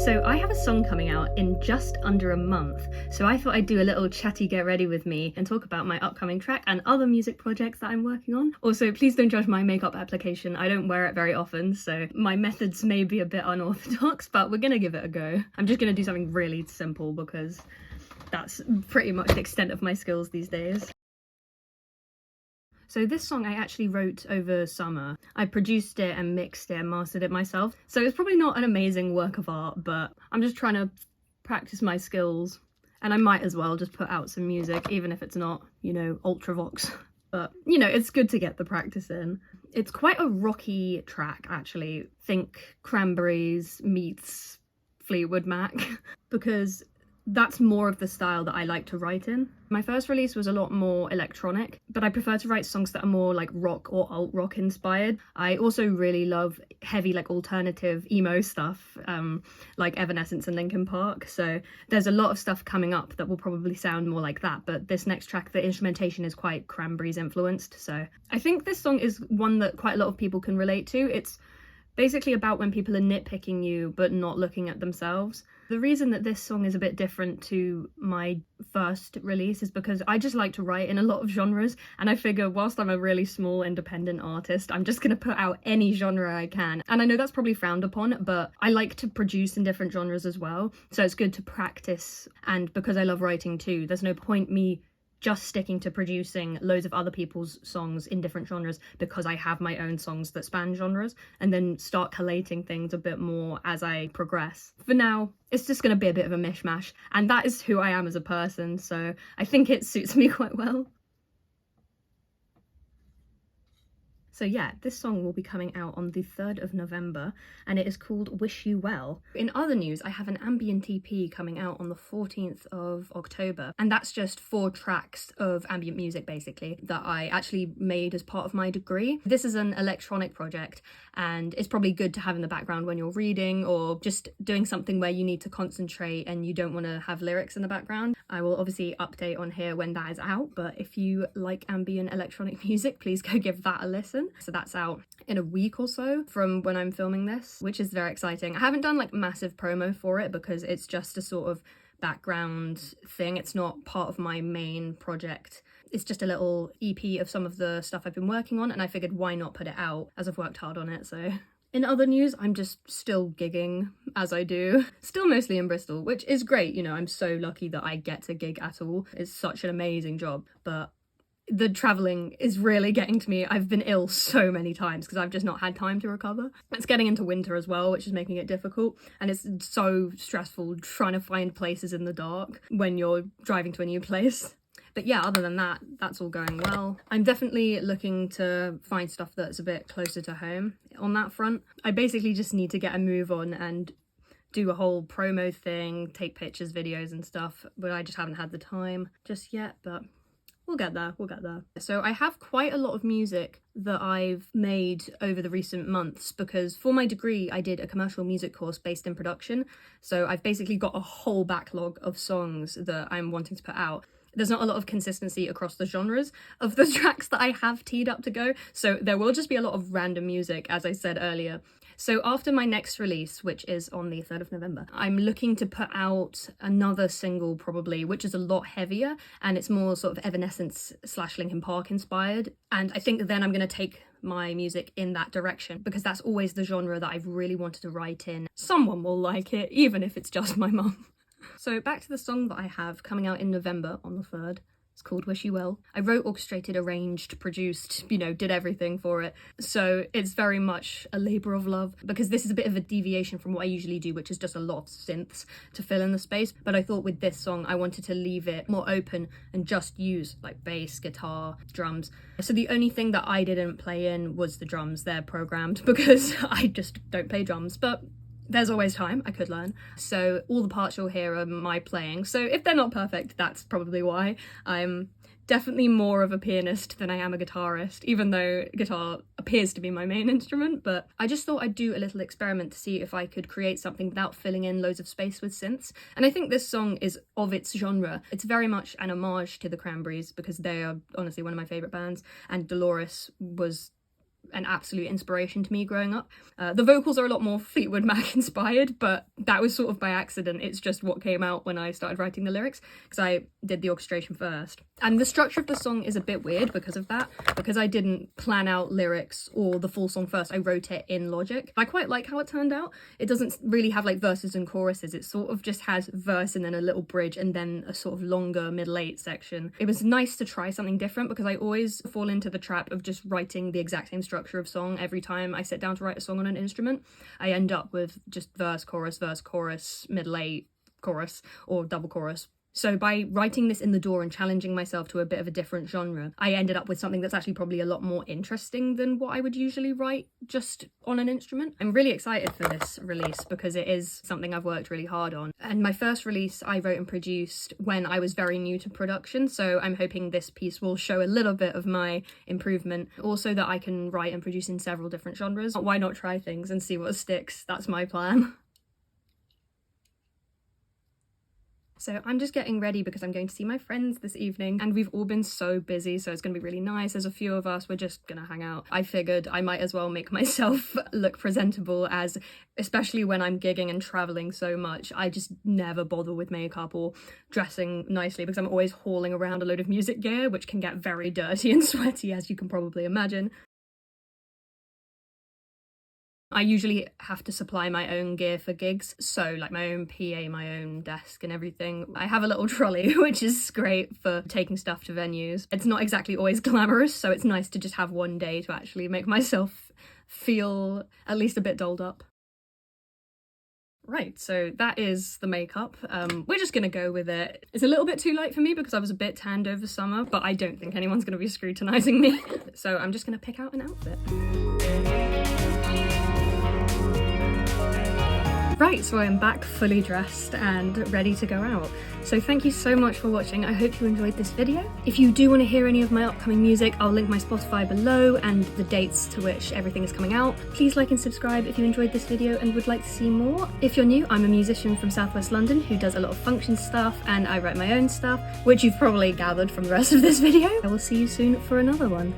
So I have a song coming out in just under a month, so I thought I'd do a little chatty get ready with me and talk about my upcoming track and other music projects that I'm working on. Also, please don't judge my makeup application. I don't wear it very often, so my methods may be a bit unorthodox, but we're gonna give it a go. I'm just gonna do something really simple because that's pretty much the extent of my skills these days. So this song I actually wrote over summer. I produced it and mixed it and mastered it myself. So it's probably not an amazing work of art, but I'm just trying to practice my skills. And I might as well just put out some music, even if it's not, you know, Ultravox. But, you know, it's good to get the practice in. It's quite a rocky track, actually. Think Cranberries meets Fleetwood Mac, because that's more of the style that I like to write in. My first release was a lot more electronic, but I prefer to write songs that are more like rock or alt rock inspired. I also really love heavy like alternative emo stuff, like Evanescence and Linkin Park. So there's a lot of stuff coming up that will probably sound more like that, but this next track, the instrumentation is quite Cranberries influenced. So I think this song is one that quite a lot of people can relate to. It's basically about when people are nitpicking you but not looking at themselves. The reason that this song is a bit different to my first release is because I just like to write in a lot of genres, and I figure whilst I'm a really small independent artist, I'm just gonna put out any genre I can. And I know that's probably frowned upon, but I like to produce in different genres as well, so it's good to practice. And because I love writing too, there's no point me just sticking to producing loads of other people's songs in different genres because I have my own songs that span genres, and then start collating things a bit more as I progress. For now, it's just going to be a bit of a mishmash, and that is who I am as a person, so I think it suits me quite well. So yeah, this song will be coming out on the 3rd of November, and it is called Wish You Well. In other news, I have an ambient EP coming out on the 14th of October, and that's just 4 tracks of ambient music basically that I actually made as part of my degree. This is an electronic project, and it's probably good to have in the background when you're reading or just doing something where you need to concentrate and you don't want to have lyrics in the background. I will obviously update on here when that is out, but if you like ambient electronic music, please go give that a listen. So that's out in a week or so from when I'm filming this, which is very exciting. I haven't done like massive promo for it because it's just a sort of background thing. It's not part of my main project. It's just a little EP of some of the stuff I've been working on, and I figured why not put it out as I've worked hard on it. So in other news, I'm just still gigging as I do, still mostly in Bristol, which is great. You know, I'm so lucky that I get to gig at all. It's such an amazing job, but the travelling is really getting to me. I've been ill so many times because I've just not had time to recover. It's getting into winter as well, which is making it difficult, and it's so stressful trying to find places in the dark when you're driving to a new place. But yeah, other than that, that's all going well. I'm definitely looking to find stuff that's a bit closer to home on that front. I basically just need to get a move on and do a whole promo thing, take pictures, videos and stuff, but I just haven't had the time just yet, but we'll get there. So I have quite a lot of music that I've made over the recent months because for my degree I did a commercial music course based in production. So I've basically got a whole backlog of songs that I'm wanting to put out. There's not a lot of consistency across the genres of the tracks that I have teed up to go, so there will just be a lot of random music, as I said earlier. So after my next release, which is on the 3rd of November, I'm looking to put out another single probably, which is a lot heavier, and it's more sort of Evanescence / Linkin Park inspired. And I think then I'm going to take my music in that direction because that's always the genre that I've really wanted to write in. Someone will like it, even if it's just my mum. So back to the song that I have coming out in November on the 3rd. It's called Wish You Well. I wrote, orchestrated, arranged, produced, you know, did everything for it. So it's very much a labour of love because this is a bit of a deviation from what I usually do, which is just a lot of synths to fill in the space. But I thought with this song, I wanted to leave it more open and just use like bass, guitar, drums. So the only thing that I didn't play in was the drums. They're programmed because I just don't play drums, but there's always time, I could learn. So all the parts you'll hear are my playing. So if they're not perfect, that's probably why. I'm definitely more of a pianist than I am a guitarist, even though guitar appears to be my main instrument. But I just thought I'd do a little experiment to see if I could create something without filling in loads of space with synths. And I think this song is of its genre. It's very much an homage to the Cranberries because they are honestly one of my favourite bands, and Dolores was an absolute inspiration to me growing up. The vocals are a lot more Fleetwood Mac inspired, but that was sort of by accident. It's just what came out when I started writing the lyrics, because I did the orchestration first. And the structure of the song is a bit weird because of that, because I didn't plan out lyrics or the full song first. I wrote it in Logic. I quite like how it turned out. It doesn't really have like verses and choruses. It sort of just has verse and then a little bridge and then a sort of longer middle eight section. It was nice to try something different, because I always fall into the trap of just writing the exact same structure of song every time I sit down to write a song on an instrument. I end up with just verse, chorus, middle eight, chorus, or double chorus. So by writing this in the door and challenging myself to a bit of a different genre, I ended up with something that's actually probably a lot more interesting than what I would usually write just on an instrument. I'm really excited for this release because it is something I've worked really hard on. And my first release I wrote and produced when I was very new to production, so I'm hoping this piece will show a little bit of my improvement. Also that I can write and produce in several different genres. Why not try things and see what sticks? That's my plan. So I'm just getting ready because I'm going to see my friends this evening, and we've all been so busy, so it's going to be really nice. There's a few of us, we're just gonna hang out. I figured I might as well make myself look presentable, as especially when I'm gigging and traveling so much, I just never bother with makeup or dressing nicely because I'm always hauling around a load of music gear, which can get very dirty and sweaty, as you can probably imagine. I usually have to supply my own gear for gigs, so like my own PA, my own desk and everything. I have a little trolley, which is great for taking stuff to venues. It's not exactly always glamorous, so it's nice to just have one day to actually make myself feel at least a bit dolled up. Right, so that is the makeup. We're just gonna go with it. It's a little bit too light for me because I was a bit tanned over summer, but I don't think anyone's gonna be scrutinising me. So I'm just gonna pick out an outfit. Right, so I'm back fully dressed and ready to go out. So thank you so much for watching. I hope you enjoyed this video. If you do want to hear any of my upcoming music, I'll link my Spotify below and the dates to which everything is coming out. Please like and subscribe if you enjoyed this video and would like to see more. If you're new, I'm a musician from Southwest London who does a lot of function stuff, and I write my own stuff, which you've probably gathered from the rest of this video. I will see you soon for another one.